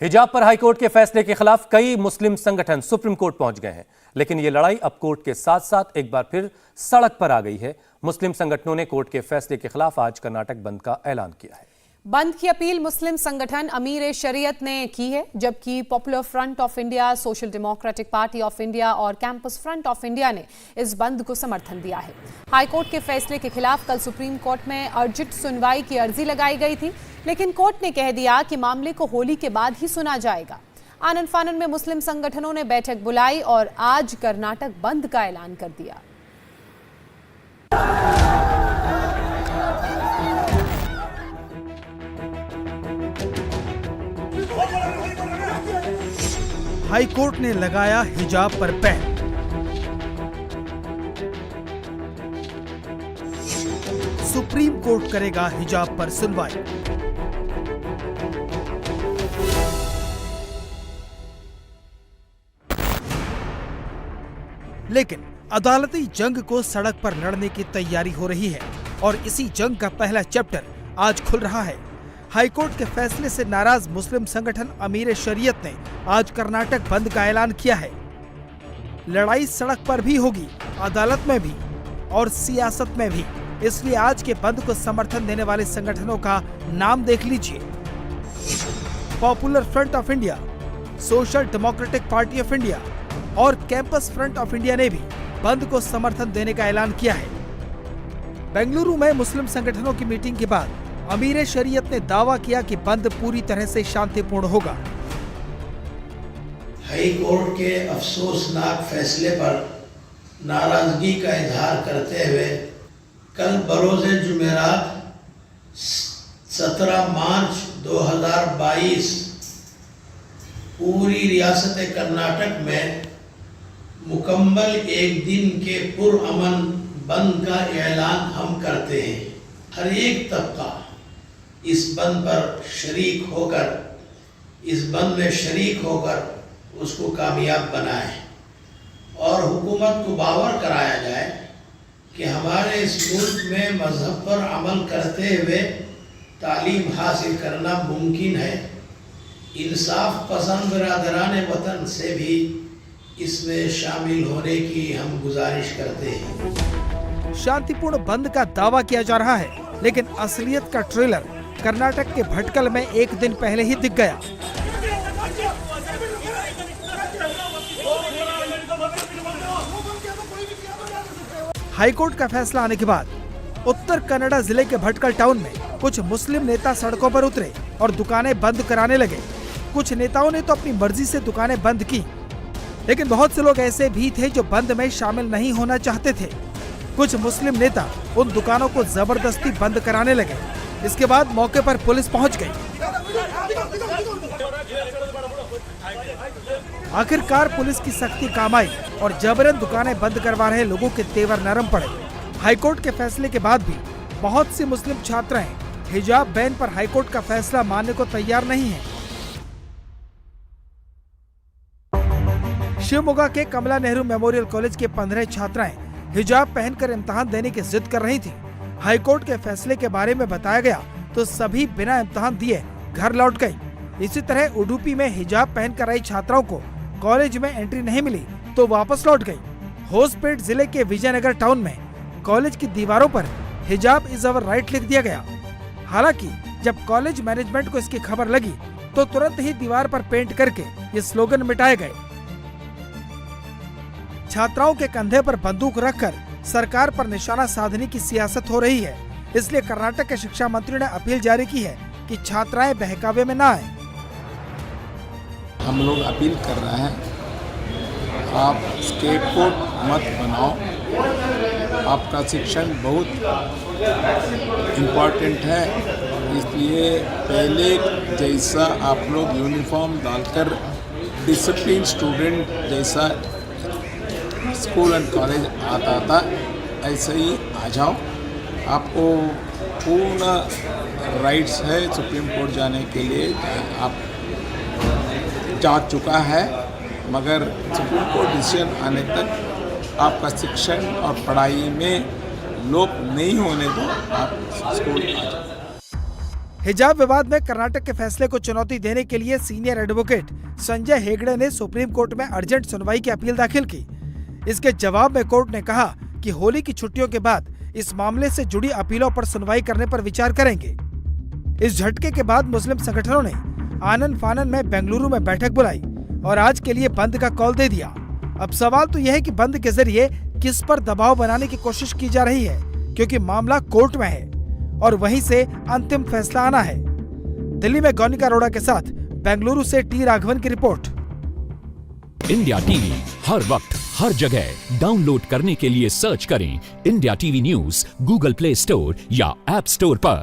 हिजाब पर हाईकोर्ट के फैसले के खिलाफ कई मुस्लिम संगठन सुप्रीम कोर्ट पहुंच गए हैं, लेकिन ये लड़ाई अब कोर्ट के साथ साथ एक बार फिर सड़क पर आ गई है। मुस्लिम संगठनों ने कोर्ट के फैसले के खिलाफ आज कर्नाटक बंद का ऐलान किया है। बंद की अपील मुस्लिम संगठन अमीर शरीयत ने की है, जबकि popular front of India, social democratic party of India और कैंपस फ्रंट ऑफ इंडिया ने इस बंद को समर्थन दिया है। हाईकोर्ट के फैसले के खिलाफ कल सुप्रीम कोर्ट में अर्जित सुनवाई की अर्जी लगाई गई थी, लेकिन कोर्ट ने कह दिया कि मामले को होली के बाद ही सुना जाएगा। आनन फानन में मुस्लिम संगठनों ने बैठक बुलाई और आज कर्नाटक बंद का ऐलान कर दिया। हाईकोर्ट ने लगाया हिजाब पर बैन। सुप्रीम कोर्ट करेगा हिजाब पर सुनवाई। लेकिन अदालती जंग को सड़क पर लड़ने की तैयारी हो रही है और इसी जंग का पहला चैप्टर आज खुल रहा है। हाईकोर्ट के फैसले से नाराज मुस्लिम संगठन अमीर शरीयत ने आज कर्नाटक बंद का ऐलान किया है। लड़ाई सड़क पर भी होगी, अदालत में भी और सियासत में भी। इसलिए आज के बंद को समर्थन देने वाले संगठनों का नाम देख लीजिए। Popular front of India, social democratic party of India और कैंपस फ्रंट ऑफ इंडिया ने भी बंद को समर्थन देने का ऐलान किया है। बेंगलुरु में मुस्लिम संगठनों की मीटिंग के बाद अमीर शरीयत ने दावा किया कि बंद पूरी तरह से शांतिपूर्ण होगा। हाई कोर्ट के अफसोसनाक फैसले पर नाराजगी का इजहार करते हुए कल बरोज़े जुमेरात 17 मार्च 2022 पूरी रियासत कर्नाटक में मुकम्मल एक दिन के पुरअमन बंद का ऐलान हम करते हैं। हर एक तबका इस बंद पर शरीक होकर, इस बंद में शरीक होकर उसको कामयाब बनाए और हुकूमत को बावर कराया जाए कि हमारे इस मुल्क में मजहब पर अमल करते हुए तालीम हासिल करना मुमकिन है। इंसाफ पसंद बिरादरान वतन से भी इसमें शामिल होने की हम गुजारिश करते हैं। शांतिपूर्ण बंद का दावा किया जा रहा है, लेकिन असलियत का ट्रेलर कर्नाटक के भटकल में एक दिन पहले ही दिख गया। हाईकोर्ट का फैसला आने के बाद उत्तर कन्नड़ा जिले के भटकल टाउन में कुछ मुस्लिम नेता सड़कों पर उतरे और दुकानें बंद कराने लगे। कुछ नेताओं ने तो अपनी मर्जी से दुकानें बंद की, लेकिन बहुत से लोग ऐसे भी थे जो बंद में शामिल नहीं होना चाहते थे। कुछ मुस्लिम नेता उन दुकानों को जबरदस्ती बंद कराने लगे। इसके बाद मौके पर पुलिस पहुंच गई। आखिरकार पुलिस की सख्ती काम आई और जबरन दुकानें बंद करवा रहे लोगों के तेवर नरम पड़े। हाईकोर्ट के फैसले के बाद भी बहुत सी मुस्लिम छात्राएं हिजाब बैन पर हाईकोर्ट का फैसला मानने को तैयार नहीं है। शिवमोगा के कमला नेहरू मेमोरियल कॉलेज के 15 छात्राएं हिजाब पहनकर इम्तिहान देने की जिद कर रही थी। हाईकोर्ट के फैसले के बारे में बताया गया तो सभी बिना इम्तिहान दिए घर लौट गयी। इसी तरह उडुपी में हिजाब पहनकर आई छात्राओं को कॉलेज में एंट्री नहीं मिली तो वापस लौट गयी। होसपेट जिले के विजयनगर टाउन में कॉलेज की दीवारों पर हिजाब इज अवर राइट लिख दिया गया। हालांकि जब कॉलेज मैनेजमेंट को इसकी खबर लगी तो तुरंत ही दीवार पर पेंट करके ये स्लोगन मिटाए गए। छात्राओं के कंधे पर बंदूक रखकर सरकार पर निशाना साधने की सियासत हो रही है। इसलिए कर्नाटक के शिक्षा मंत्री ने अपील जारी की है कि छात्राएं बहकावे में न आए। हम लोग अपील कर रहे हैं, आप स्केपगोट मत बनाओ। आपका शिक्षण बहुत इम्पोर्टेंट है, इसलिए पहले जैसा आप लोग यूनिफॉर्म डालकर डिसिप्लिन स्टूडेंट जैसा स्कूल एंड कॉलेज आता था ऐसे ही आ जाओ। आपको पूर्ण राइट्स है सुप्रीम कोर्ट जाने के लिए। आप जा चुका है, मगर सुप्रीम कोर्ट डिसीजन आने तक आपका शिक्षण और पढ़ाई में लोप नहीं होने दो, आप स्कूल आ जाओ। हिजाब विवाद में कर्नाटक के फैसले को चुनौती देने के लिए सीनियर एडवोकेट संजय हेगड़े ने सुप्रीम कोर्ट में अर्जेंट सुनवाई की अपील दाखिल की। इसके जवाब में कोर्ट ने कहा कि होली की छुट्टियों के बाद इस मामले से जुड़ी अपीलों पर सुनवाई करने पर विचार करेंगे। इस झटके के बाद मुस्लिम संगठनों ने आनन फानन में बेंगलुरु में बैठक बुलाई और आज के लिए बंद का कॉल दे दिया। अब सवाल तो यह है कि बंद के जरिए किस पर दबाव बनाने की कोशिश की जा रही है, क्योंकि मामला कोर्ट में है और वहीं से अंतिम फैसला आना है। दिल्ली में गौनिका अरोड़ा के साथ बेंगलुरु से टी राघवन की रिपोर्ट। इंडिया टीवी हर वक्त हर जगह डाउनलोड करने के लिए सर्च करें India TV news Google play store या ऐप स्टोर पर।